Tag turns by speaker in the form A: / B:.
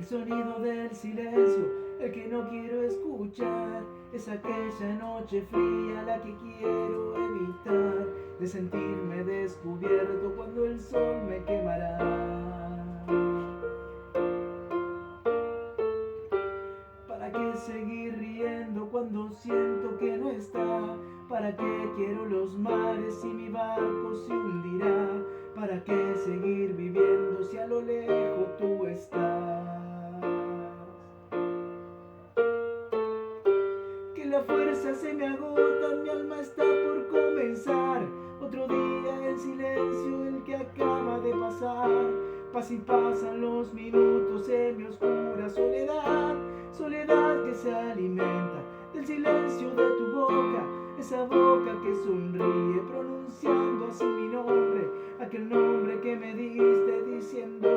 A: sonido del silencio, el que no quiero escuchar. Es aquella noche fría la que quiero evitar, de sentirme descubierto cuando el sol me quemará. ¿Para qué seguir riendo cuando siento que no está? ¿Para qué quiero los mares si mi barco se hundirá? ¿Para qué seguir viviendo si a lo lejos tú estás? Que la fuerza se me agota, mi alma está por comenzar. Otro día en silencio, el que acaba de pasar. Pasa y pasan los minutos en mi oscura soledad. Soledad que se alimenta del silencio de tu boca. Esa boca que sonríe pronunciando así mi nombre. Aquel nombre que me diste diciendo